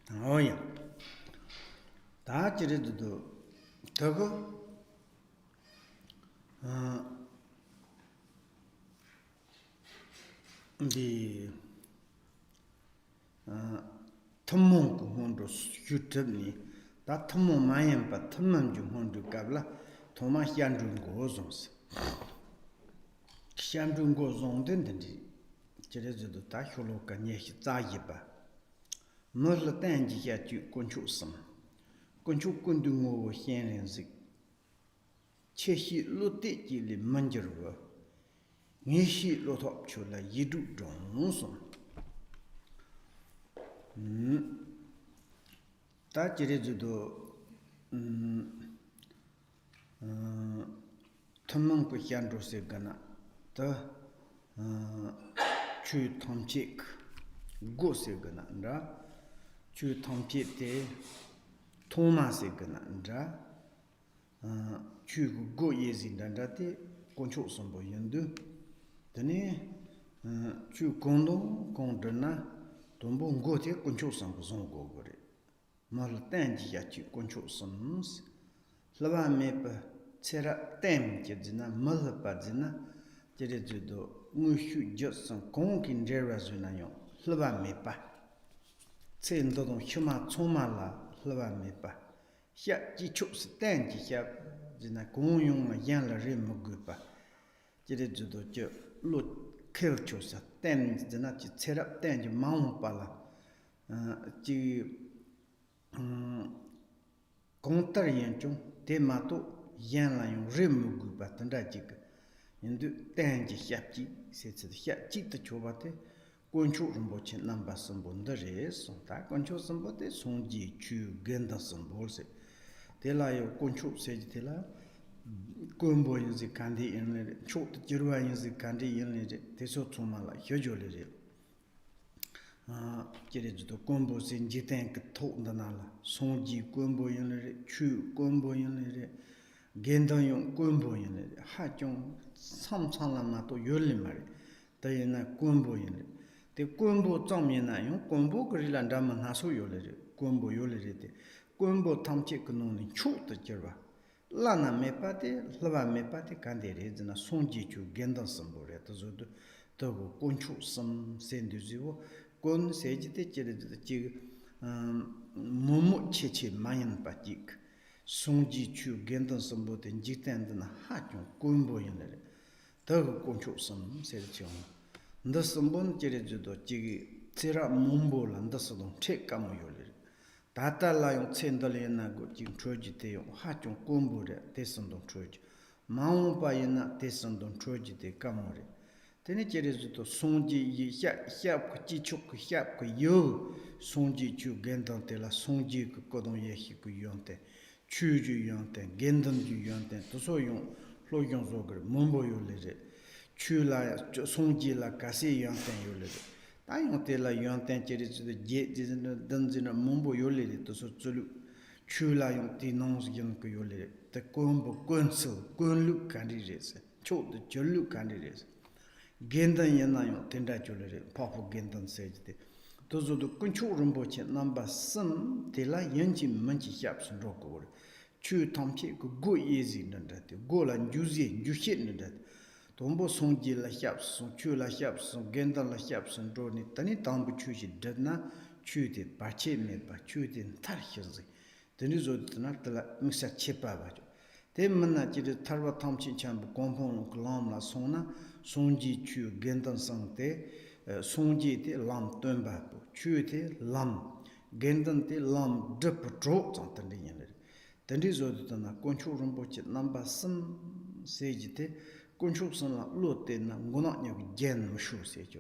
Oh yeah. 다 지르도 더고 이 탐몽 혼도 유튜브니 다 탐몽 마யம் 바 탐몽 중 혼도 갑라 도마 현중 고존스 현중 고존된데 지르도 다 효로가 녀시 자이바 멀 땡지야 주 건축섬 건축 군둥고 현ren식 체시 로떼지리 만저거 니시 로톱출라 이두 종송 다 지레주도 탐망고 현로세가나 더 추 탐직 고세가나라 추 탐직때 토마세가나라 추고 고예진단다데 건축섬보 연두 드네 추 공동 공드나 동보 ngote konchosan buzon gogore mal tanji chi konchosan laba mepa tsera tem jina mal pa jina jere judo ngushu josan konkin jera zuna yo laba mepa tsen do don chuma choma la laba mepa hya ji chups tanji hya jina kongyong ma yan la rem gupa jere judo je lo kelchosa ten jina chi tserap ten ji maung pala ji kontar yen chung te ma to yan la yung rem gu ba tanda ji indu ten ji hyap ji se tse hyap ji de choba te konchu rinpoche namba sambo nda re son ta konchu sambo te song ji chu genda sambo se te la yo konchu se ji te la Gombo yuzi kandi inle, chok jirwa yuzi kandi inle, teso tsumala, CHÖGYAL re. Jire judo gombo sin jiten ke tok danala, songji gombo inle, chu gombo inle, gendan yung gombo inle, ha chung sam chanla ma to yoli mare, dayi na gombo inle. Te gombo zangmi na yung gombo garila ndama naso yoli re, gombo yoli re te, gombo tamche kanoni chok da jirwa. Lana mepate, lava mepate kandere zina songji chu gendan sambore tazodo togo konchu sam senduziwo kon sejite jere jig momo cheche mayan patik songji chu gendan sambote jikten dina hachon konbo yinere togo konchu sam serchon nda sambon jere judo jig tsira mombo la nda sadon che kamo yolere Tata la yung tsendali na go jing choji te yung ha chung kumbu re te sandong choji. Maung pa yina te sandong choji te kamo re. Tene jere zuto songji yi hiab ku ji chuk ku hiab ku yo songji chu gendang te la songji ku kodong ye hi ku yon te. Chu ju yon te, gendang ju yon te, toso yung lo yung zo gare, mumbo yo le re. Chu la songji la kasi yon te yo le re. Tayong tela yon ten cheri zudo je jizina danzina mumbo yole to so zulu chula yung ti nons yon ko yole te kombo konso konlu kandirese chod jolu kandirese gendan yana yung tenda jole papu gendan sejte to zudo kunchu rinpoche namba sam tela yanchi manchi hyapsun roko chu tamche ko go yezi nandate go la juzi jushet nandate Tombo songji la hyapsun, chu la hyapsun, gendan la hyapsun, droni tani tambu chuji dadna chu de bache meba, chu de tar hirzi. Tani zo dana tala misa chepa bajo. Te manna jiri tarwa tamchin chambu gompong lam la songna, songji chu gendan sang te, songji te lam tunba bu, chu te lam, gendan te lam drup dro zang tani yanari. Tani zo dana konchu rinpoche namba sam seji te, Konchu san la lo te na ngona nyog gen mushu se jo.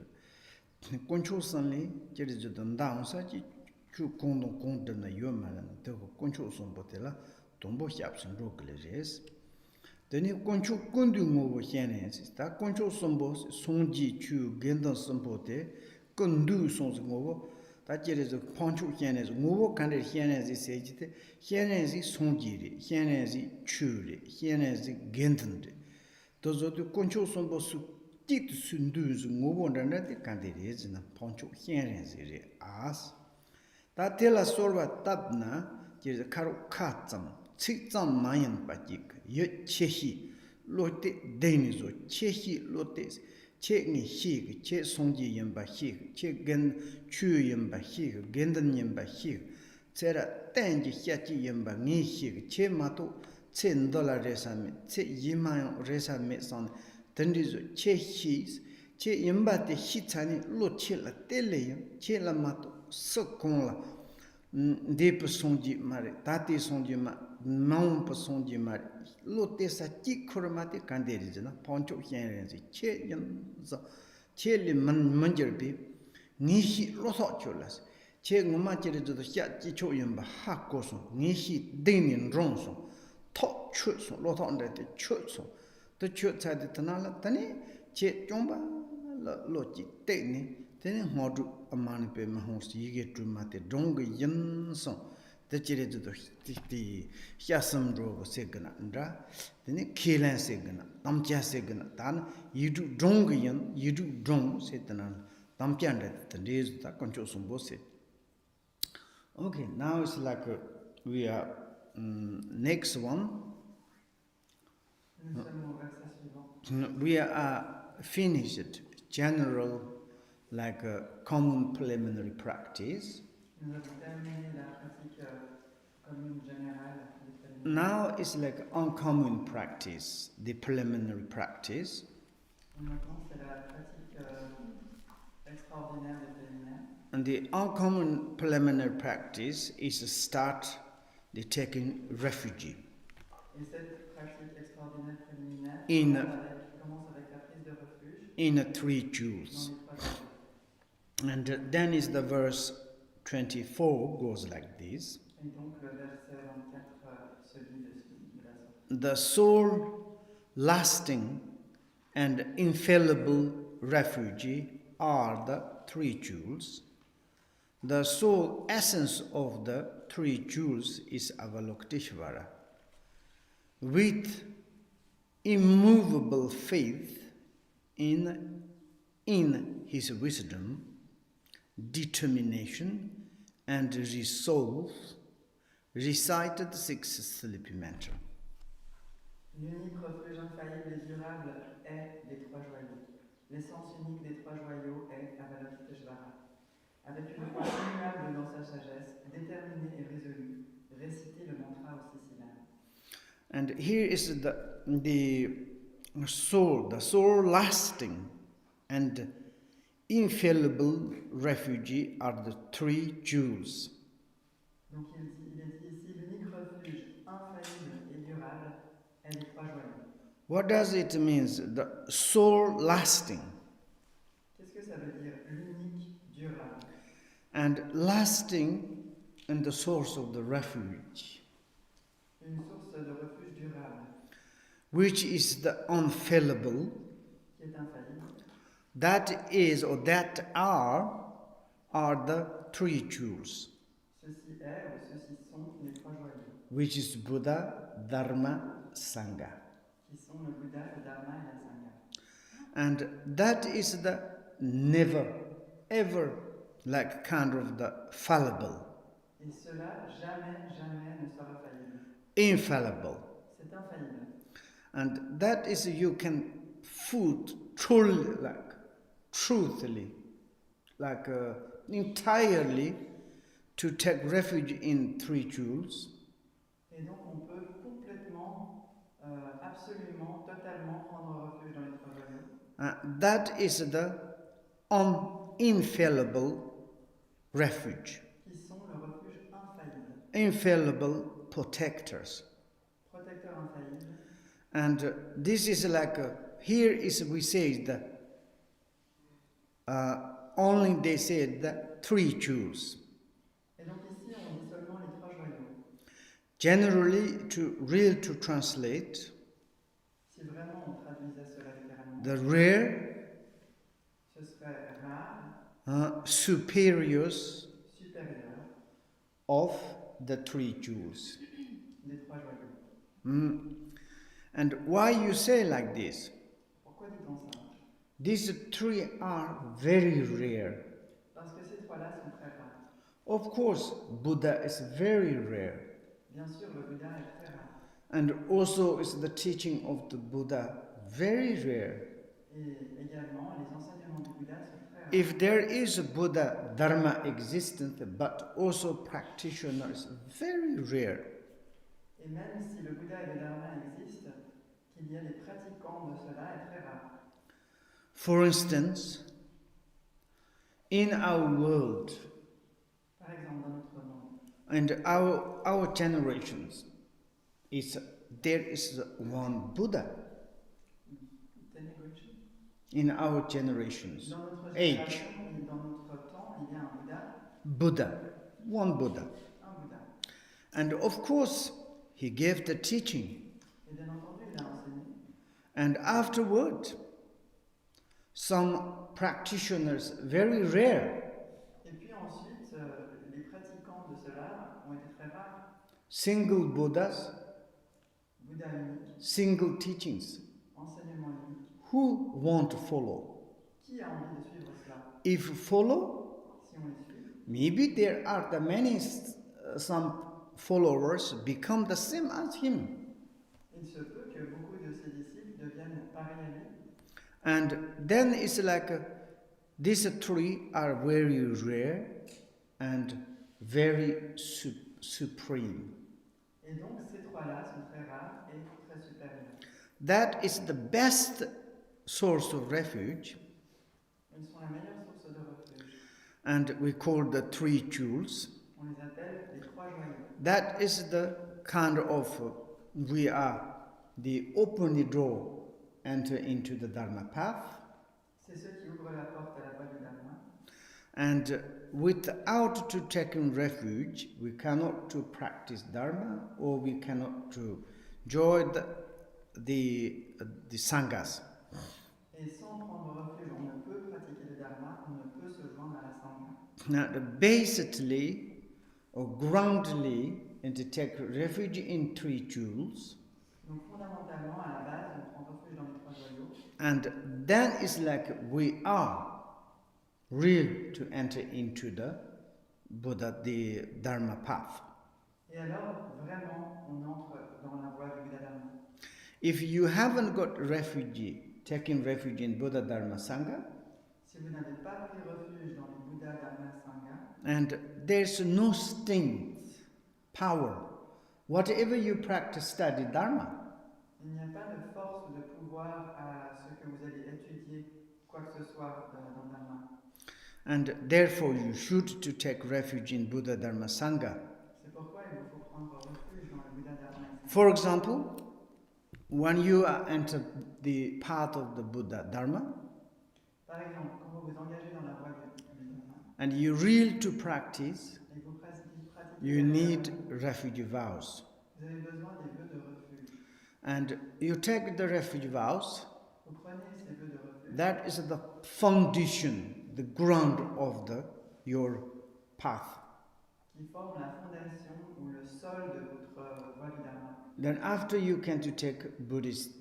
Konchu san li jeri jo dan da sa ji chu kong dong kong de na yo ma la de konchu san bo te la tombo hyap san ro gle res. De ni konchu kondu ngo bo hyen ne ta konchu san bo song ji chu gen dan san bo te kondu son ngo bo ta jeri jo ponchu hyen ne ngo bo kan de hyen ne se ji te hyen ne ji song ji ri hyen ne ji chu ri hyen ne ji gen dan ri Dozo de concho sombo su tit sunduz ngobo ndana de kanderez na poncho hyenren zere as Ta tela sorwa tabna, je karu katsam, tsam mayan pajik, ye chehi, lote denizo, chehi lote, che ni hig, che songji yamba hig, che gen chu yamba hig, gendan yamba hig, tsera tenji hyachi yamba ni hig, che mato, che ndola resame, che yimayon resame son, tendizo, che his, che yamba te hitani lo che la tele, che la mato, sokon la, Dep sonji mare, tati sonji ma, maumpa sonji mare, lote sa chikurmati kanderizina, poncho hienrenzi, che yanza, che li manjarbi, nishi loso cholas, che ngumachirizo hia chicho yamba hakoso, nishi dinin ronso, to chutso, loto andate chutso, to chutsadi tanala tani, che chomba lochi teni, Then Modu Amani Pe Mahos Yige to Mate Dong Yin Song, the Chile to the Hyasam Drove Segana, then Kilan Segana, Tamcha Segana, Tan, you do Dong Yin, you do Dong, said Tanan, Tampian, the days that control some boss. Okay, now it's like we are next one. We are finished general like a common preliminary practice. Now it's like uncommon practice, the preliminary practice. And the uncommon preliminary practice is to start the taking refuge. In three jewels. And then is the verse 24 goes like this. The sole, lasting, and infallible refuge are the three jewels. The sole essence of the three jewels is Avalokiteshvara. With immovable faith in his wisdom, determination, and resolve, recited the sixth sleepy mantra. L'unique refuge infaillible et durable est les trois joyaux. L'essence unique des trois joyaux est Avalokiteshvara. Avec une foi immuable dans sa sagesse, déterminée et résolue, récitez le mantra aux 6 syllabes. And here is the soul lasting and infallible refuge are the three jewels. Donc il est dit ici, l'unique refuge infaillible et durable est les trois joyaux. What does it mean, the soul lasting? Qu'est-ce que ça veut dire, l'unique durable? And lasting in the source of the refuge. Une source de refuge durable. Which is the unfallible. Qui est infaillible. That is or that are the three jewels. Ceci est ou ceci sont les trois joyaux. Which is Buddha, Dharma, Sangha. Qui sont le Bouddha, le Dharma et la Sangha. And that is the never, ever like kind of the fallible. Et cela jamais, jamais ne sera faillible. Infallible. C'est infaillible. And that is you can food truly, like truthfully, like entirely to take refuge in three jewels. Et donc on peut complètement, absolument, totalement prendre refuge dans les trois joyaux. That is the infallible refuge. Qui sont le refuge infaillible. Infallible protectors. Protecteur infaillible. And this is like, here is we say that only they said the three jewels. Et donc ici on dit seulement les trois joyaux. Generally, to translate, si vraiment on traduisait cela littéralement, the rare, ce serait rare, superiors supérieur of the three jewels. Des trois joyaux. And why you say like this? Pourquoi dit-on ça? These three are very rare. Parce que ces trois-là sont très rares. Of course, Buddha is very rare. Bien sûr, le Bouddha est très rare. And also is the teaching of the Buddha very rare. Et également, les enseignements du Bouddha sont très rares. If there is a Buddha Dharma existent, but also practitioners, very rare. Et même si le Bouddha et le Dharma existent, qu'il y ait des pratiquants de cela est très rare. For instance, in our world, Par exemple, dans notre monde, and our generations, there is one Buddha. In our generations, dans notre age, génération, dans notre temps, il y a un Bouddha, Buddha, one Buddha. un Bouddha. And of course, he gave the teaching. Et bien entendu, il a enseigné. And afterward, some practitioners, very rare, Et puis ensuite, les pratiquants de cela ont été très rares. single Buddhas, Bouddha unique, single teachings. enseignement unique. Who want to follow? Qui a envie de suivre cela? If follow, Si on les suit, maybe there are the many, some followers become the same as him. il se peut que beaucoup de ses disciples deviennent pareils à lui. And then it's like these three are very rare and very supreme. Et donc ces trois-là sont très rares et très supérieurs. That is the best source of refuge, Ils sont la meilleure source de refuge. and we call the three jewels. On les appelle les trois joyaux. That is the kind of we are the open the door, enter into the Dharma path, C'est ceux qui ouvrent la porte à la voie du Dharma. and without to taking refuge, we cannot to practice Dharma, or we cannot to join the sanghas. Et sans prendre refuge, on ne peut pratiquer le Dharma, on ne peut se joindre à la Sangha. Now, basically or groundly, and to take refuge in three jewels, Donc fondamentalement, à la base, on prend refuge dans les trois joyaux. and then it's like we are real to enter into the Buddha, the Dharma path. Et alors, vraiment, on entre dans la voie du Bouddha Dharma. If you haven't got refuge, taking refuge in Buddha Dharma Sangha, Si vous n'avez pas pris refuge dans les Bouddha Dharma Sangha, and there's no strength, power, whatever you practice, study Dharma, il n'y a pas de force ou de pouvoir à ce que vous allez étudier quoi que ce soit dans le Dharma. and therefore you should to take refuge in Buddha Dharma Sangha. C'est pourquoi il vous faut prendre refuge dans le Bouddha Dharma Sangha. For example, when you enter the path of the Buddha Dharma, Par exemple, quand vous vous engagez dans la voie du Dharma and you real to practice, et que vous pratiquez you le need Dharma, refuge vows. vous avez besoin des vœux de refuge. And you take the refuge vows, Vous prenez ces vœux de refuge. that is the foundation, the ground of your path. Qui forment la fondation ou le sol de votre voie du Dharma. Then after you can to take Buddhist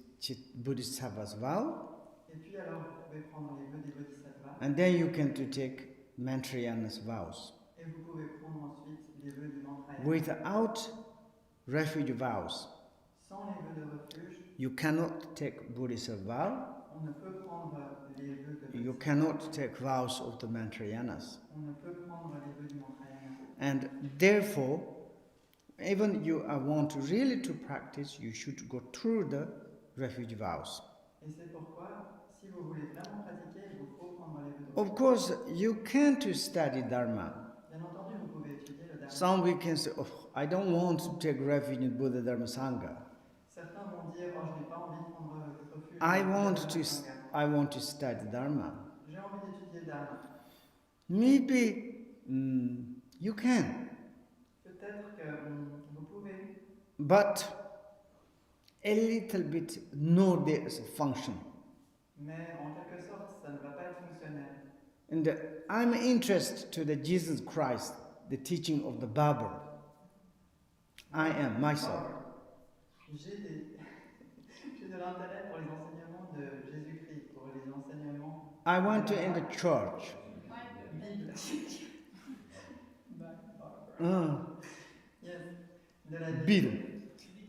Savas vow, Et puis alors, vous pouvez prendre les vœux des Bodhisattvas and then you can to take Mantrayanas vows. et vous pouvez prendre ensuite les vœux du Mantrayana. Without refuge vows, Sans les vœux de refuge, you cannot take Buddhist vow, on ne peut prendre les vœux de you Bodhisattva. cannot take vows of the Mantrayanas. On ne peut prendre les vœux du Mantrayana. And therefore, even you want to really to practice, you should go through the refuge vows. Et c'est pourquoi, si vous voulez vraiment pratiquer, il vous faut prendre les vœux de Of refuge. course, you can to study Dharma. Bien entendu, vous pouvez étudier le Dharma. Some we can say, oh, I don't want to take refuge in Buddha Dharma Sangha. Certains vont dire, oh, je n'ai pas envie de prendre refuge I dans le want Dharma to, Sangha. I want to study Dharma. J'ai envie d'étudier le Dharma. Maybe you can, Peut-être que vous pouvez, but a little bit know there's a function. mais en quelque sorte, ça ne va pas être fonctionnel. And I'm interested to the Jesus Christ, the teaching of the Barber. I am myself. J'ai j'ai de l'intérêt pour les enseignements de Jésus-Christ, pour les enseignements I went to in the church. Bible. Yes. De la Bill.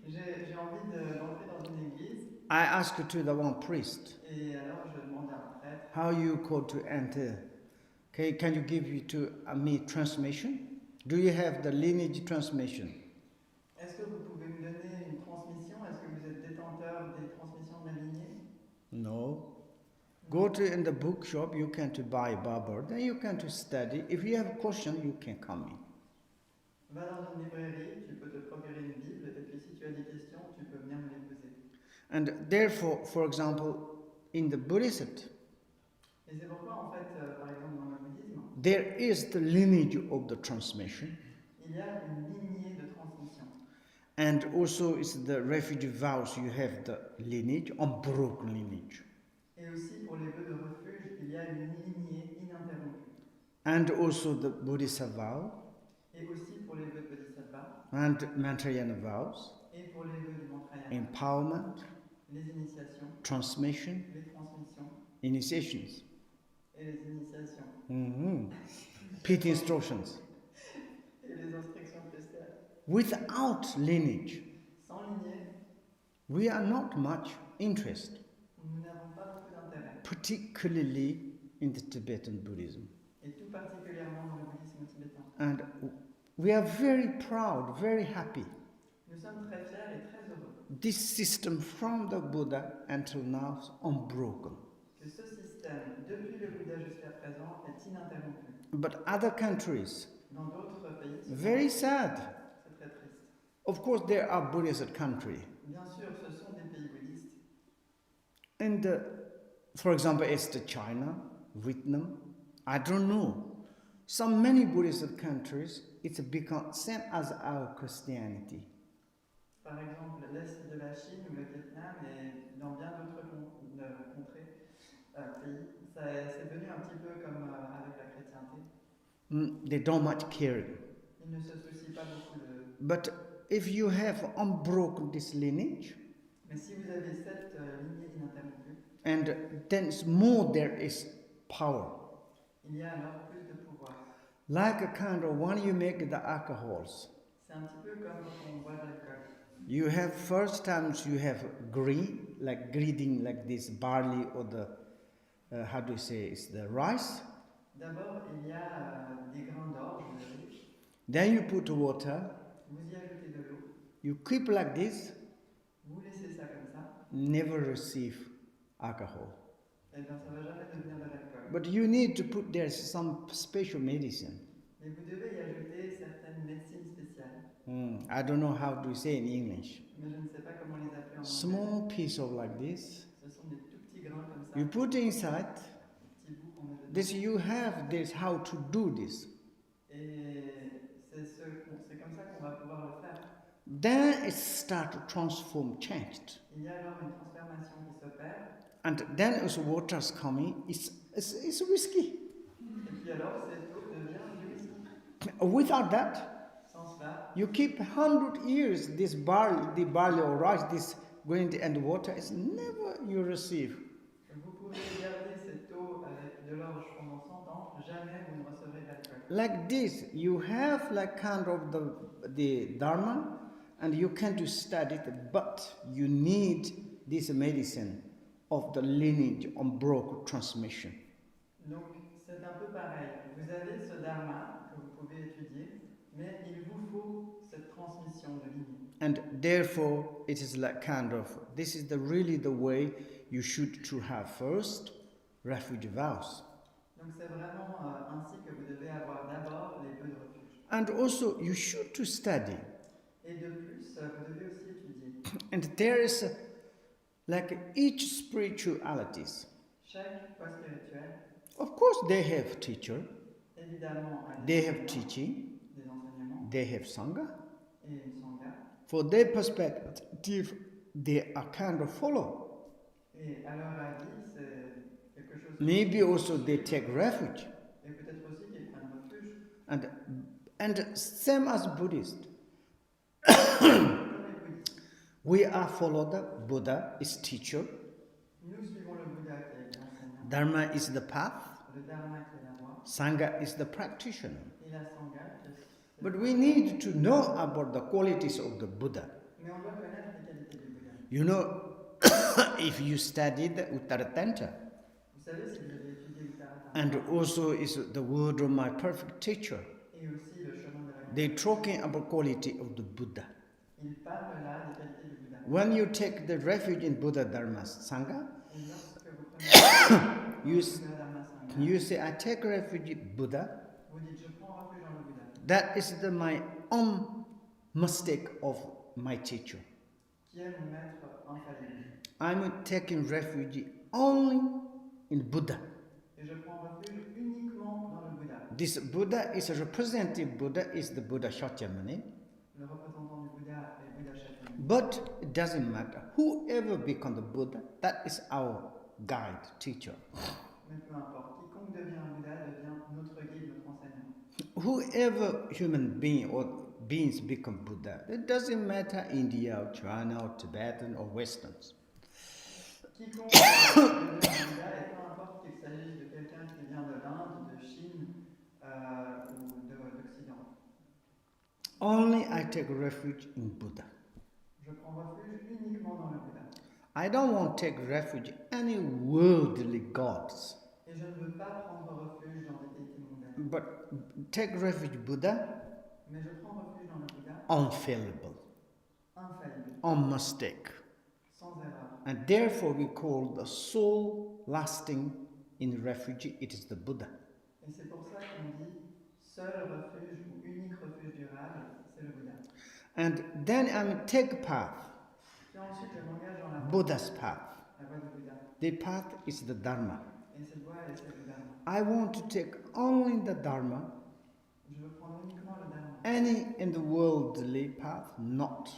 J'ai envie d'entrer dans une église. I asked to the one priest, Et alors je demande à un prêtre. how you called to enter? Okay, can you give me to me transmission? Do you have the lineage transmission? Est-ce que vous pouvez me donner une transmission? Est-ce que vous êtes détenteur des transmissions de la lignée? No. Go to in the bookshop, you can to buy a Bible, then you can to study. If you have a question, you can come in. Va dans une librairie, tu peux te procurer une Bible, et puis si tu as des questions, tu peux venir me les poser. And therefore, for example, in the Buddhist, Et c'est pourquoi, en fait, par exemple, dans le bouddhisme, there is the lineage of the transmission. il y a une lignée de transmission. And also, it's the refuge vows, you have the lineage, unbroken lineage. Et aussi, pour les vœux de refuge, il y a une lignée ininterrompue. And also the Buddhist vow. Et aussi pour les vœux de Bodhisattva. And Mantrayana vows. Et pour les vœux du Mantrayana. Empowerment. Les initiations. Transmission. Les transmissions. Initiations. Et les initiations. Pit instructions. Et les instructions spéciales. Without lineage, sans lignée, we are not much interested, nous n'avons pas beaucoup d'intérêt. particularly in the Tibetan Buddhism. Et tout particulièrement dans le bouddhisme tibétain. And we are very proud, very happy. Nous sommes très fiers et très heureux. This system from the Buddha until now is unbroken. Que ce système, depuis le Bouddha jusqu'à présent, est ininterrompu. But other countries, dans d'autres pays, very sad. C'est très triste. Of course, there are Buddhist countries. Bien sûr, ce sont des pays bouddhistes. And for example, it's the China, Vietnam. I don't know. Some many Buddhist countries, it's become same as our Christianity. Par exemple, l'Est de la Chine ou le Vietnam et dans bien d'autres contrées, pays, c'est devenu un petit peu comme avec la chrétienté. They don't much care. Ils ne se soucient pas beaucoup de... But if you have unbroken this lineage, mais si vous avez cette lignée ininterrompue, and then more there is power. Il y a alors plus de pouvoir. Like a kind of when you make the alcohols. C'est un petit peu comme quand on boit de l'alcool. You have first times you have greed, like greeding like this barley or the how do you say it's the rice. D'abord il y a des grains d'orge, de riz. Then you put water. Vous y ajoutez de l'eau. You keep like this. Vous laissez ça comme ça. Never receive alcohol. Eh bien, ça va jamais devenir de l'alcool. But you need to put there some special medicine. Mais vous devez y ajouter certaines médecines spéciales. I don't know how to say in English. Mais je ne sais pas comment les appeler en anglais. Small piece of like this. Ce sont des tout petits grains comme ça. You put inside. Des petits bouts qu'on met dedans. This you have this how to do this. Et c'est comme ça qu'on va pouvoir le faire. Then it start to transform, changed. Il y a alors une transformation qui s'opère. And then as water's coming, it's whiskey. Et puis alors cette eau devient du whisky. Without that, sans cela, you keep 100 years this the barley or rice, this grain and water is never you receive. Vous pouvez garder cette eau avec de l'orge pendant 100 ans, jamais vous ne recevrez d'alcool. Like this, you have like kind of the Dharma, and you can do study it, but you need this medicine of the lineage unbroken transmission. Donc c'est un peu pareil. Vous avez ce dharma que vous pouvez étudier, mais il vous faut cette transmission de lignée. And therefore, it is like kind of this is really the way you should to have first refuge vows. Donc c'est vraiment ainsi que vous devez avoir d'abord les vœux de refuge. And also you should to study. Et de plus, vous devez aussi étudier. And there is like each spiritualities. Chaque voie spirituelle, Of course, they have teacher, évidemment, a they have teaching, des enseignements they have sangha. et une sangha. For their perspective, they are kind of follow. Et à leur avis, c'est quelque chose. Maybe also they take refuge. Et peut-être aussi qu'ils prennent refuge. And same as Buddhist. Comme les bouddhistes. We are follow the Buddha is teacher. Nous suivons le Bouddha qui est l'enseignant. Dharma is the path. Le dharma qui est la voie. Sangha is the practitioner. Et la sangha qui est But we need to know about the qualities of the Buddha. Mais on doit connaître les qualités du Bouddha. You know, if you studied Uttaratantra, Vous savez, si vous avez étudié Uttaratantra, and also is the word of my perfect teacher, et aussi le chemin de la they're talking about quality of the Buddha. il parle là des qualités du Bouddha. When you take the refuge in Buddha Dharma Sangha, Et lorsque vous prenez you, le Bouddha Dharma Sangha, you say, I take refuge in Buddha. vous dites je prends refuge dans le Bouddha. That is my own mistake of my teacher. Qui est mon maître infaillible. I'm taking refuge only in Buddha. Et je prends refuge uniquement dans le Bouddha. This Buddha is a representative Buddha, is the Buddha Shakyamuni. Le représentant du Bouddha est Bouddha Shakyamuni. But it doesn't matter. Whoever become the Buddha, that is our guide, teacher. Mais peu importe, quiconque devient un Bouddha devient notre guide, notre enseignant. Whoever human being or beings become Buddha, it doesn't matter India or China or Tibetan or Westerns. Quiconque devient un Bouddha, et peu importe qu'il s'agisse de quelqu'un qui vient de l'Inde, de Chine ou d'Occident. Only I take refuge in Buddha. Je prends refuge uniquement dans le Bouddha. I don't want to take refuge in any worldly gods, Et je ne veux pas prendre refuge dans des déités mondaines. but take refuge Buddha, Mais je prends refuge dans le Bouddha, unfailable, infaillible, unmistake. sans erreur. And therefore we call the soul lasting in refuge, it is the Buddha. Et c'est pour ça qu'on dit seul refuge ou unique refuge durable, c'est le Bouddha. And then I take path, Puis ensuite, je m'engage dans la voie, Buddha's path. la voie du Bouddha. The path is the Dharma. Et cette voie, elle est celle du Dharma. I want to take only the Dharma, Je veux prendre uniquement le Dharma. any in the worldly path, not.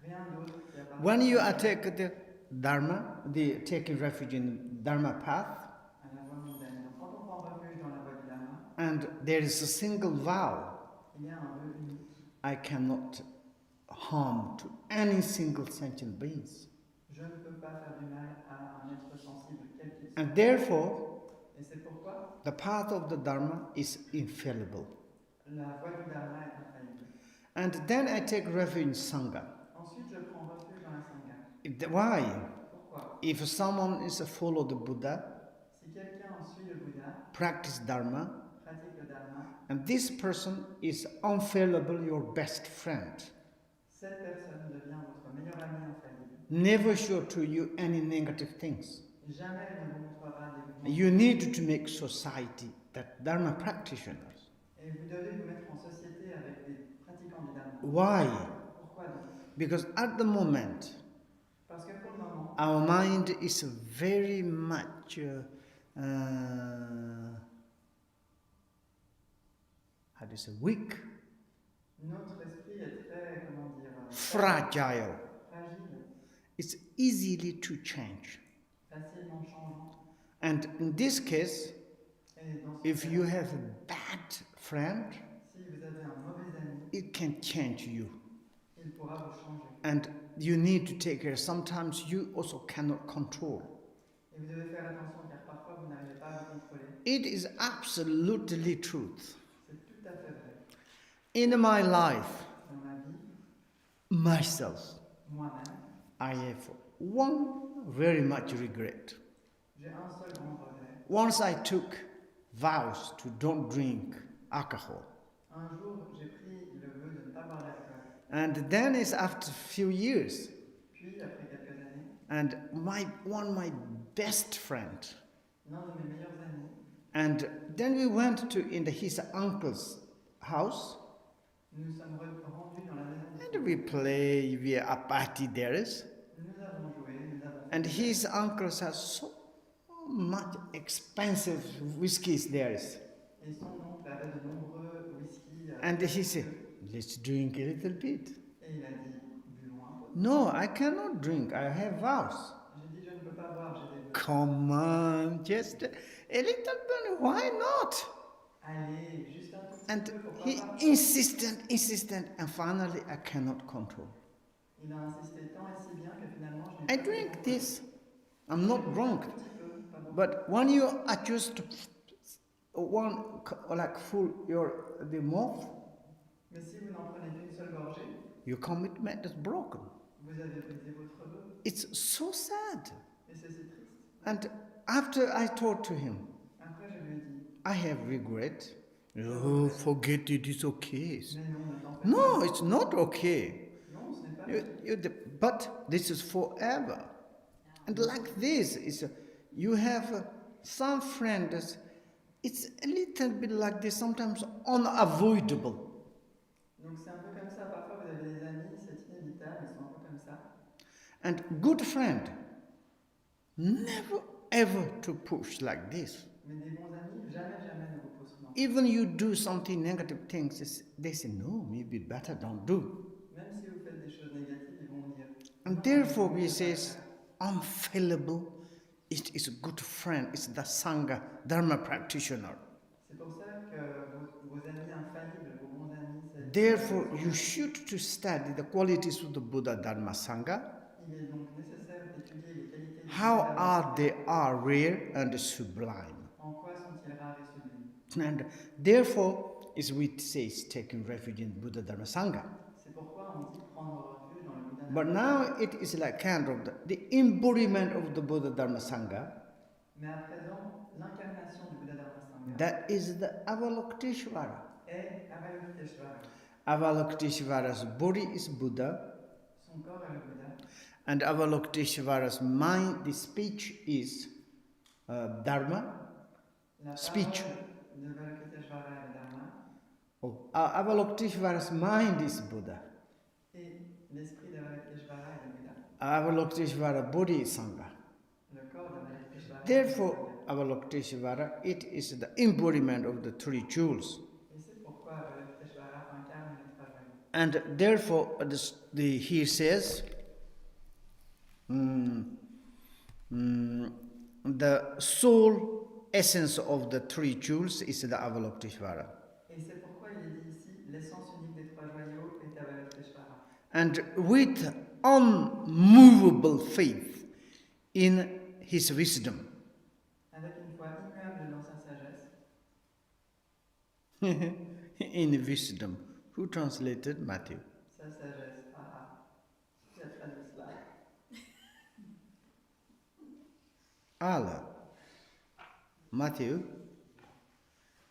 Rien d'autre qui apparaît. When you take the Dharma, the taking refuge in Dharma path, À la voie mondaine. Donc, quand on prend refuge dans la voie du Dharma, and there is a single vow, il y a un vœu unique. I cannot harm to any single sentient beings. Je ne peux pas faire du mal à un être sensible, quel qu'il soit. And therefore, Et c'est pourquoi the path of the Dharma is infallible. la voie du Dharma est infaillible. And then I take refuge in Sangha. Ensuite, je prends refuge dans la Sangha. Why? Pourquoi? If someone is a follow the Buddha, Si quelqu'un suit le Bouddha, practice Dharma, pratique le Dharma, and this person is unfailable, your best friend, cette personne devient votre meilleur ami infaillible. never show to you any negative things. Jamais elle ne vous montrera des mouvements. You need to make society that Dharma practitioners. Et vous devez vous mettre en société avec des pratiquants du Dharma. Why? Pourquoi donc? Because at the moment, Parce que pour le moment, our mind is very much how do you say, weak, notre esprit est très, comment dire, fragile. fragile, It's easily to change. facilement changeant. And in this case, Et dans ce if cas, you have a bad friend, si vous avez un mauvais ami, it can change you. il pourra vous changer. And you need to take care. Sometimes you also cannot control. Et vous devez faire attention car parfois vous n'arrivez pas à vous contrôler. It is absolutely truth. C'est tout à fait vrai. In my life, Dans ma vie, myself, moi-même, I have one very much regret. j'ai un seul grand regret. Once I took vows to don't drink alcohol. Un jour, j'ai pris le vœu de ne pas boire d'alcool. And then it's after a few years, Puis, après quelques années, and my best friend, l'un de mes meilleurs amis, and then we went to his uncle's house, nous nous sommes rendus dans la maison de and we play, we are a party there is, Nous avons joué, nous avons and his uncles has so much expensive whiskeys there is, Et son oncle avait de nombreux whisky. and he said, let's drink a little bit. Et il a dit, buvons un peu. No, I cannot drink, I have vows. J'ai dit, je ne peux pas boire, j'ai des vœux. Come on, just a little bit, why not? Allez, juste un tout petit And peu, pourquoi he pas? insisted, and finally I cannot control. Il a insisté tant et si bien que finalement, je n'ai I pas drink pu this. I'm not drunk. Un petit peu, pas beaucoup. But when you adjust one like full the mouth, Mais si vous n'en prenez qu'une seule gorgée, your commitment is broken. vous avez brisé votre vœu. It's so sad. Et c'est si triste. And after I told to him, Après, je lui ai dit, I have regret. Oh, forget it, it's okay. mais non, ne t'en fais No, pas. it's not okay. Non, ce n'est pas. But this is forever. And like this, you have some friends, it's a little bit like this, sometimes unavoidable. Donc c'est un peu comme ça. Parfois, vous avez des amis, c'est inévitable, ils sont un peu comme ça. And good friend, never ever to push like this. Mais des bons amis, jamais, jamais ne vous poussent non. Even you do something negative things, they say, no, maybe better don't do. Même si vous faites des choses négatives, ils vont vous dire. And non, therefore ne we faites say, pas ça. unfailable, it is a good friend, it's the Sangha, Dharma practitioner. C'est pour ça que vos amis infaillibles, vos bons amis, c'est... Therefore, you should to study the qualities of the Buddha Dharma Sangha, Il est donc nécessaire d'étudier les qualités du how Buddha are Dharma. they are rare and sublime. En quoi sont-ils rares et sublimes? And therefore, is we say is taking refuge in Buddha Dharma Sangha. C'est pourquoi on dit prendre refuge dans le Bouddha But Dharma. now it is like kind of the embodiment of the Buddha Dharma Sangha. Mais à présent, l'incarnation du Bouddha Dharma Sangha That is the Avalokiteshvara. est Avalokiteshvara. Avalokiteshvara's body is Buddha, Son corps est le Bouddha. and Avalokiteshvara's mind, the speech is Dharma. La Speech. parole de Avalokiteshvara est le Dharma. Oh, Avalokiteshvara's mind is Buddha. Et l'esprit d'Avalokiteshvara est le Bouddha. Avalokiteshvara body is Sangha. Le corps d'Avalokiteshvara est le Therefore, Sangha. Avalokiteshvara, it is the embodiment of the three jewels. Et c'est pourquoi Avalokiteshvara incarne les trois joyaux. And therefore, he says, the soul essence of the three jewels is the Avalokiteshvara. Et c'est pourquoi il est dit ici, l'essence unique des trois joyaux est Avalokiteshvara. And with unmovable faith in his wisdom. Avec une foi immuable dans sa sagesse. In wisdom. Who translated Matthew? Sa sagesse. Qui a traduit cela? Allah. Matthew.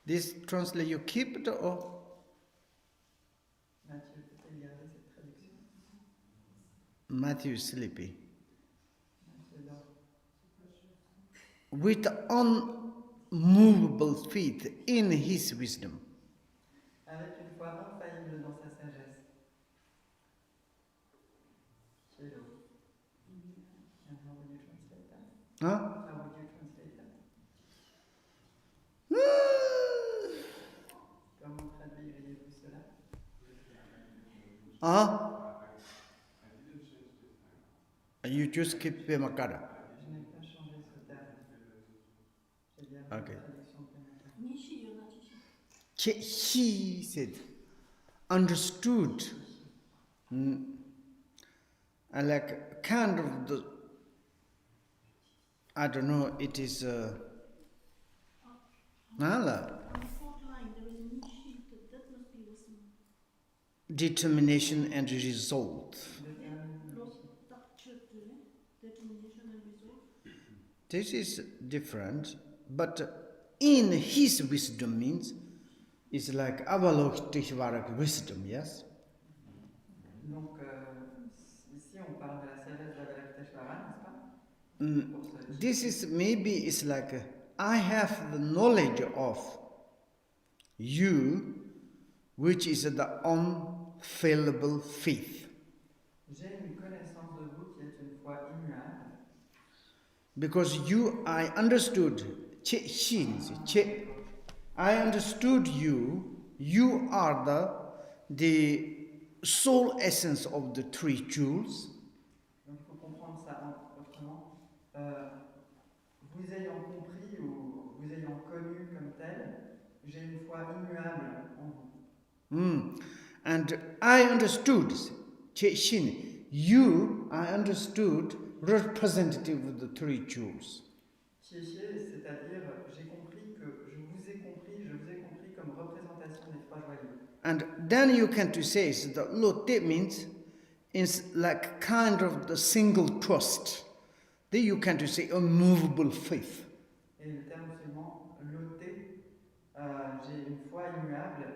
This translate you keep it or Matthieu, peut-être garder cette traduction. Matthew is sleepy. Matthieu dort. With unmovable faith in his wisdom. Avec une foi infaillible dans sa sagesse. Hello. And how would you translate that? Huh? How would you translate that? Comment traduiriez-vous cela? Huh? You just keep Pema Kalzang. Je n'ai pas changé ce terme. J'ai bien Ok. la traduction de Pema Kalzang. He said, understood, and like kind of the, I don't know, it is Nala, On the fourth line, there is a new sheet that must be with determination and result. determination and result. This is different, but in his wisdom means it's like Avalokiteshvara wisdom, yes? Donc, ici, on parle de la sagesse d'Avalokiteshvara, n'est-ce pas? Pour ce This is maybe it's like I have the knowledge of you, which is the unfailable faith. J'ai une connaissance de vous qui est une foi immuable. Because you, I understood, I understood you, you are the soul essence of the three jewels. Donc, il faut comprendre ça autrement. Vous ayant compris ou vous ayant connu comme tel, j'ai une foi immuable en vous. And I understood, you, I understood, representative of the three jewels. Chiéchié, c'est-à-dire, j'ai compris que je vous ai compris comme représentation des trois joyaux. And then you can to say is the lotte means it's like kind of the single trust. Then you can to say immovable faith. Et le terme suivant, loté, j'ai une foi immuable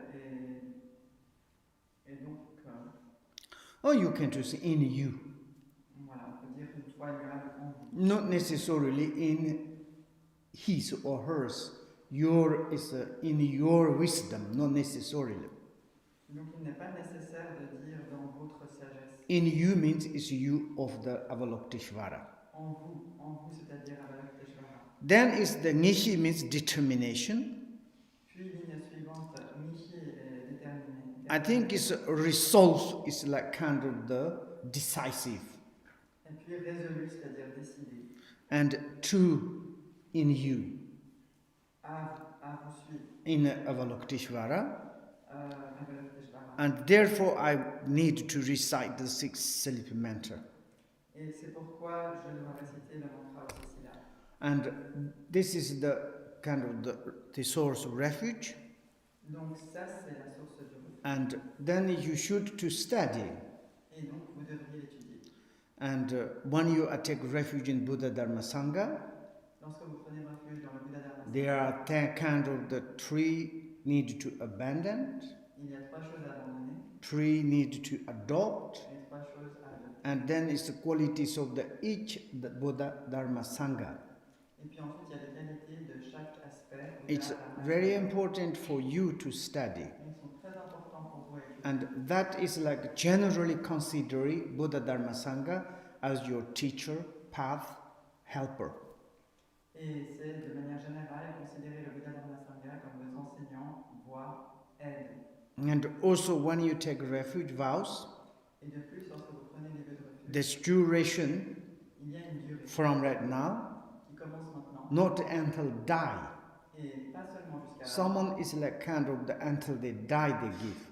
et donc, Or you can to say in you. voilà, on peut dire une foi immuable en vous. Not necessarily in his or hers. Your is in your wisdom, not necessarily. Donc il n'est pas nécessaire de dire dans votre sagesse. In you means it's you of the Avalokiteshvara. En vous, c'est-à-dire Avalokiteshvara. Then is the Nishi means determination. Puis ligne suivante, Nishi est déterminé. I think it's resolve is like kind of the decisive. Et puis résolu, c'est-à-dire décidé. And two in you. À vous suivre. In Avalokiteshvara. Avalokiteshvara. And therefore I need to recite the 6 self mantra. Et c'est pourquoi je dois réciter le mantra aux 6 syllabes. And this is the kind of the source of refuge. Donc ça c'est la source du refuge. And then you should to study. Et donc vous devriez l'étudier. And when you take refuge in Buddha Dharma Sangha, lorsque vous prenez refuge dans le Buddha Dharma Sangha, there are kind of the 3 need to abandon. Il y a 3 choses à abandonner. 3 need to adopt. Et 3 choses à adopter. And then it's the qualities of the Buddha Dharma Sangha. Et puis ensuite, il y a les qualités de chaque aspect. It's very important for you to study. Ils sont très importants pour vous à étudier. And that is like generally considering Buddha Dharma Sangha as your teacher, path, helper. Et c'est de manière générale considérer le Buddha Dharma Sangha comme vos enseignants, voie, aide. And also when you take refuge vows, Et de plus, lorsque vous prenez les vœux de refuge, this duration il y a une durée from right now, qui commence maintenant. not until die. Et pas seulement jusqu'à Someone is like kind of until they die they give.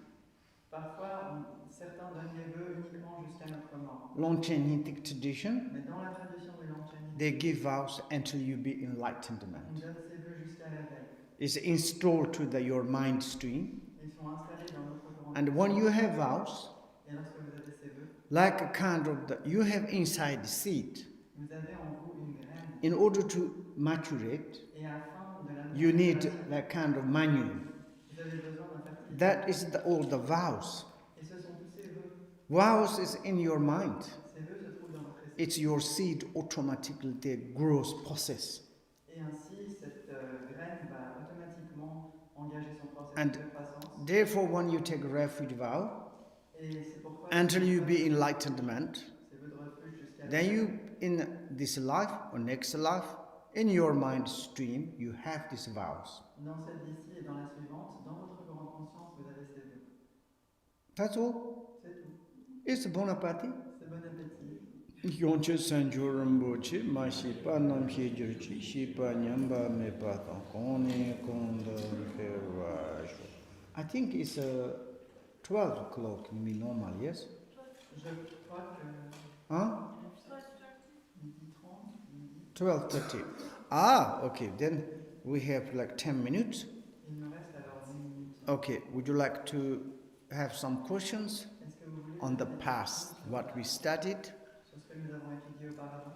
Parfois, certains donnent les vœux uniquement jusqu'à notre mort. Longchen Hintik tradition, Mais dans la tradition de Longchen, they give vows until you be enlightenment. on donne ces vœux jusqu'à l'éveil. It's installed to your mind stream. Ils sont installés dans notre grand. And when you have vows, Et lorsque vous avez ces vœux, like a kind of you have inside seed. vous avez en vous une graine. In order to maturate, Et afin de la you need like kind of manual. vous avez besoin d'un fertilisateur. That is all the vows. Et ce sont tous ces vœux. Vows is in your mind. Ces vœux se trouvent dans votre esprit. It's your seed automatically the growth process. Et ainsi, cette graine va automatiquement engager son processus And de croissance. therefore, when you take a refuge vow, Et c'est pourquoi until you be enlightenment, ces vœux de refuge jusqu'à then you in this life or next life, in your mind stream, you have these vows. dans cette d'ici et dans la suivante, dans votre grande conscience, vous avez ces vœux. That's all. C'est tout. It's Bonaparte. C'est bon appétit. Yonche Sanjo Rinpoche, ma shipa nam shijirchi, shipa nyamba me patan, kone konda pervaj. I think it's 12 o'clock in me normal, yes? Je crois que Huh? midi 30, midi, 12:30. Ah, okay, then we have like 10 minutes. il me reste alors 10 minutes. Okay, would you like to have some questions Est-ce que vous voulez on the poser des past, questions what we studied? sur ce que nous avons étudié auparavant?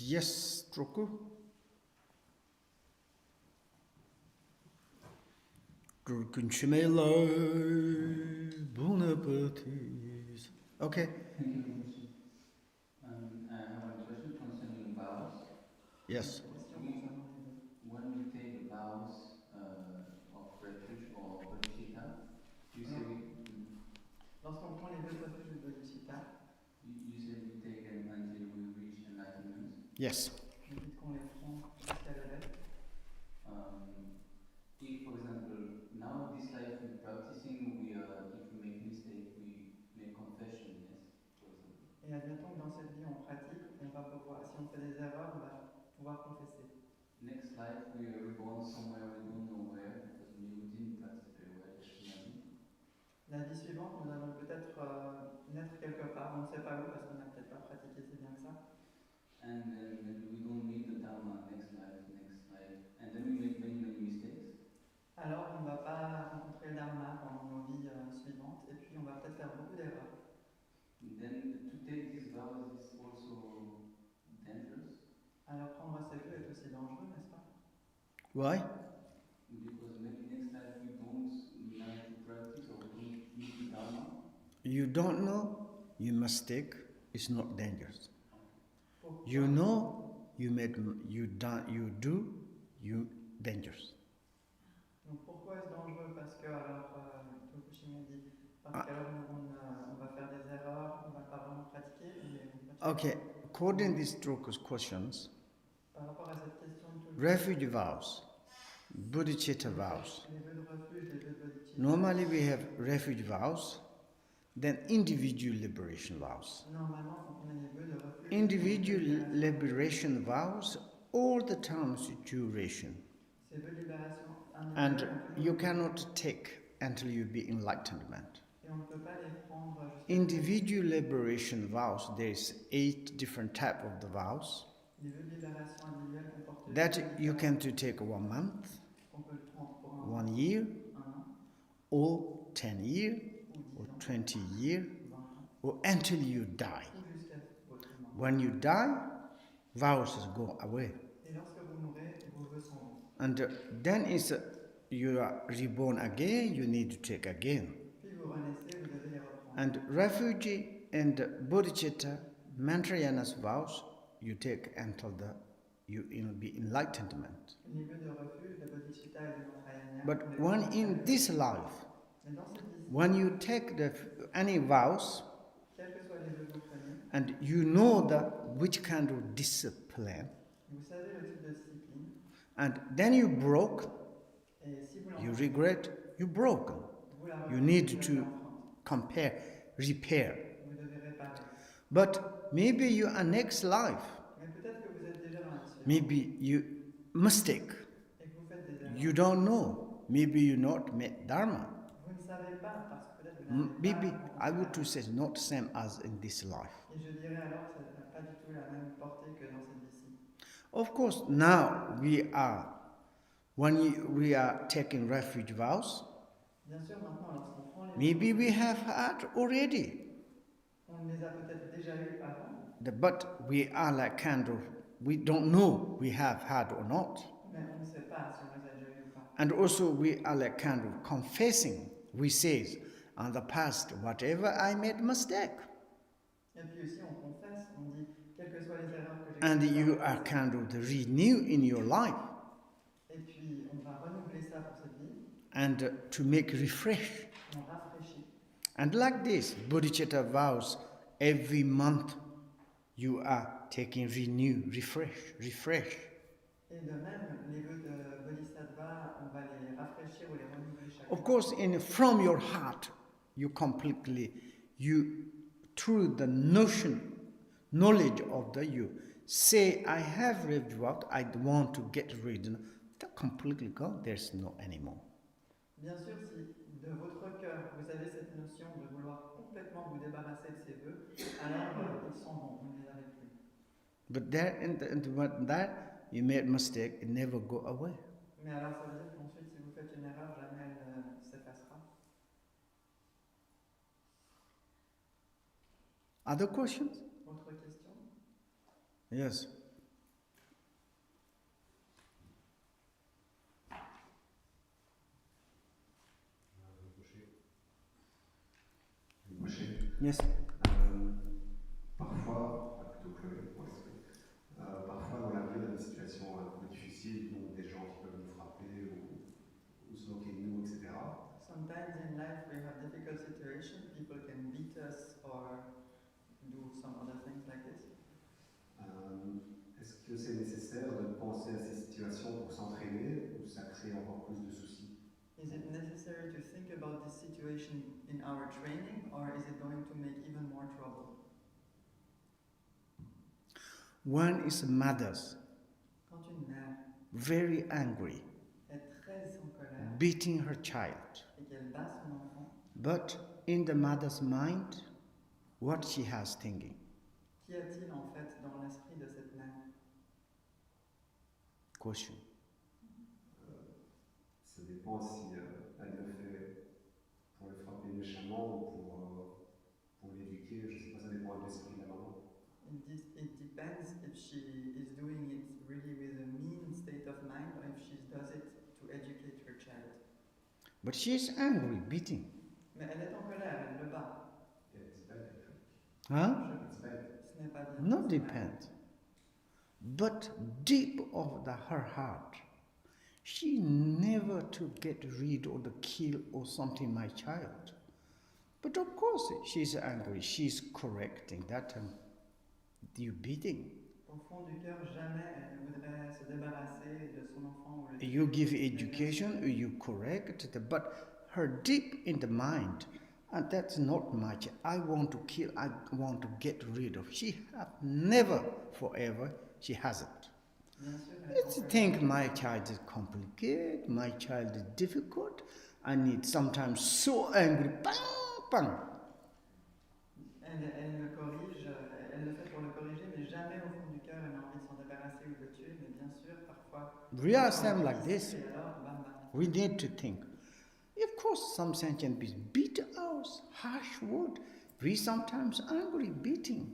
Yes, Troku. Okay. Thank you, Professor. I have one question concerning vows. Yes. When we take vows of refuge or bodhicitta, you say Lorsqu'on prend les vœux de refuge de bodhicitta, you say we take them until we reach enlightenment. Yes. vous dites qu'on les prend jusqu'à l'éveil. If, for example, now this life we're practicing, we if we make mistake, we make confession, yes, for example. Et admettons que dans cette vie on pratique, on va pouvoir, si on fait des erreurs, on va pouvoir confesser. Next life we are reborn somewhere we don't know where because we didn't practice very well. Imagine. La vie suivante, nous allons peut-être naître quelque part, on ne sait pas où parce qu'on n'a peut-être pas pratiqué si bien que ça. And then maybe we don't meet the Dharma next life, and then we make many Why? Because maybe next life we don't know to practice or we don't meet the Dharma. You don't know, you mistake, it's not dangerous. Pourquoi? You know, you do, you dangerous. Donc pourquoi est-ce dangereux? Parce que, alors, Tokushima dit, parce qu'alors on va faire des erreurs, on va pas vraiment pratiquer. Okay, according to these questions, Par rapport à cette question de refuge vows, bodhicitta vows. les vœux de refuge, les vœux de bodhicitta. Normally we have refuge vows, then individual liberation vows. Normalement, quand on a les vœux de refuge, Individual liberation vows, all the terms duration. ces vœux de libération And individuelle ont toujours you une cannot take until you be enlightenment. et on ne peut pas les prendre jusqu'à Individual liberation vows, there is 8 different types of the vows les vœux de libération individuelle comportent that you can to take 1 month, on peut le prendre pour 1 year, un an or 10 years, ou or 10 ans, 20 years, 20 ans, or until you die. ou jusqu'à votre mort. When you die, vows go away. Et lorsque vous mourrez, vos vœux s'en vont. And then you are reborn again, you need to take again. Puis vous renaissez, vous devez les reprendre. And refuge and bodhicitta, mantrayanas vows, you take until you be enlightenment. Les vœux de refuge, le bodhicitta et le mantrayana. But on les when prend in avec- this life, Mais dans cette vie, when you take any vows, quels que soient les vœux que vous prenez, and you know which kind of discipline, vous savez le type de discipline, and then you broke, et si vous you l'enfreintez, regret, you broken. vous la You reprenez, need vous to la enfreintez. compare, repair. Vous devez réparer. But maybe you are next life, Mais peut-être que vous êtes déjà dans la suite maybe you mistake, et que vous faites des erreurs. you don't know, maybe you not met Dharma. Vous ne savez pas parce que peut-être vous n'avez Maybe pas I would rencontré. to say not same as in this life. Et je dirais alors que ça n'a pas du tout la même portée que dans cette vie-ci. Of course, now we are taking refuge vows, Bien sûr, maintenant, lorsqu'on prend les maybe we have had already, on les a peut-être déjà eus avant, but we are like kind of, we don't know we have had or not. mais on ne sait pas si on les a déjà eus ou pas. And also we are like kind of confessing, we say, on the past, whatever I made mistake. Et puis aussi, on confesse, on dit, quelles que soient les erreurs que j'ai And commises you dans le are passé. kind of the renew in your life Et puis, on va renouveler ça pour cette vie, and to make refresh. on rafraîchit. And like this, bodhicitta vows, every month you are taking renew, refresh. Et de même, les vœux de Bodhisattva, on va les rafraîchir ou les renouveler chaque Of fois. course, from your heart, through the knowledge of you, say, I have lived what I want to get rid of, that completely gone, there's no anymore. Bien sûr, si de votre cœur, vous avez cette notion de vouloir complètement vous débarrasser de ces vœux, alors ils s'en vont, on ne les avait plus. But there, when that you made mistake, it never go away. Mais alors ça veut dire qu'ensuite, si vous faites une erreur, jamais elle s'effacera. Other questions? Autre question? Yes. Yes. Parfois, plutôt que pour l'expliquer, parfois dans la vie, on a des situations un peu difficiles, donc des gens qui peuvent nous frapper ou se moquer de nous, etc. Sometimes in life we have difficult situations, people can beat us or do some other things like this. Est-ce que c'est nécessaire de penser à ces situations pour s'entraîner ou ça crée encore plus de soucis? Is it necessary to think about this situation in our training, or is it going to make even more trouble? One is mother's Quand une mère very angry, est très en colère beating her child. et qu'elle bat son enfant, But in the mother's mind, what she has thinking? qu'y a-t-il en fait dans l'esprit de cette mère? Question. Ça dépend si elle le fait pour le frapper méchamment ou pour l'éduquer. Je ne sais pas, ça dépend de l'esprit de la maman. It depends if she is doing it really with a mean state of mind or if she does it to educate her child. But she is angry, beating. Mais elle est en colère, elle le bat. Yeah, it's bad actually. Huh? It's bad. Ce n'est pas bien. Not c'est mal. depends. But deep of her heart, she never to get rid or to kill or something my child. But of course she's angry, she's correcting that and you beating. Au fond du cœur, jamais elle ne voudrait se débarrasser de son enfant ou le You give education, you correct, but her deep in the mind, and that's not much. I want to kill, I want to get rid of. She have never, forever, she hasn't. Bien sûr, elle est It's en colère. think my child is complicated, my child is difficult, I need sometimes so angry, bang, bang. Elle le corrige, elle le fait pour le corriger, mais jamais au fond du cœur elle a envie de s'en débarrasser ou de le tuer. Mais bien sûr, parfois. We are them like this. Et alors, bam, bam. We need to think. Of course, some sentient beings beat us, harsh word. We sometimes angry, beating.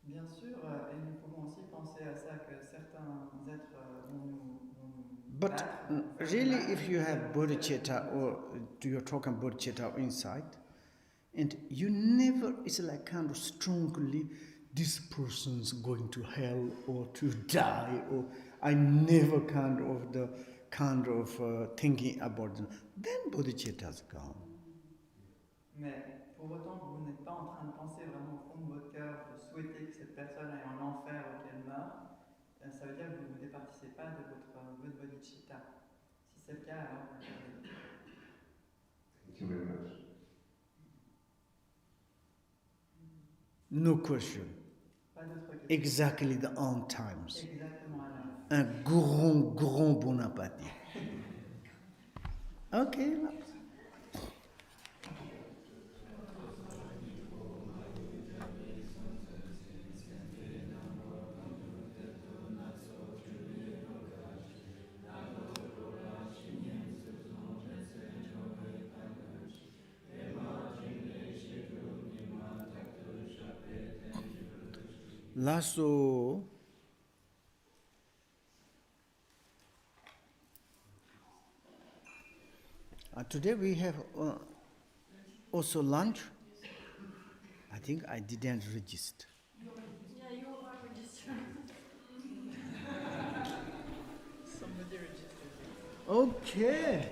Bien sûr, et nous pouvons aussi penser à ça que certains êtres vont nous But battre, vont faire du really, mal, if you have vont faire bodhicitta du mal. or you're talking bodhicitta inside, and you never, it's like kind of strongly, this person's going to hell or to die, or I never kind of thinking about them. Then bodhicitta's gone. Mais pour autant que vous n'êtes pas en train de penser vraiment au fond de votre cœur, de souhaiter que cette personne aille en enfer ou qu'elle meure, ça veut dire que vous ne vous départissez pas de votre bodhicitta. Si c'est le cas, alors vous le perdez. Thank you very much. No question. Pas d'autres questions. Exactly the on times. Exactement à l'heure. Un grand bon appétit. Okay. Lasso. Today we have also lunch. I think I didn't register. Yeah, you are registered. Somebody registered. Okay.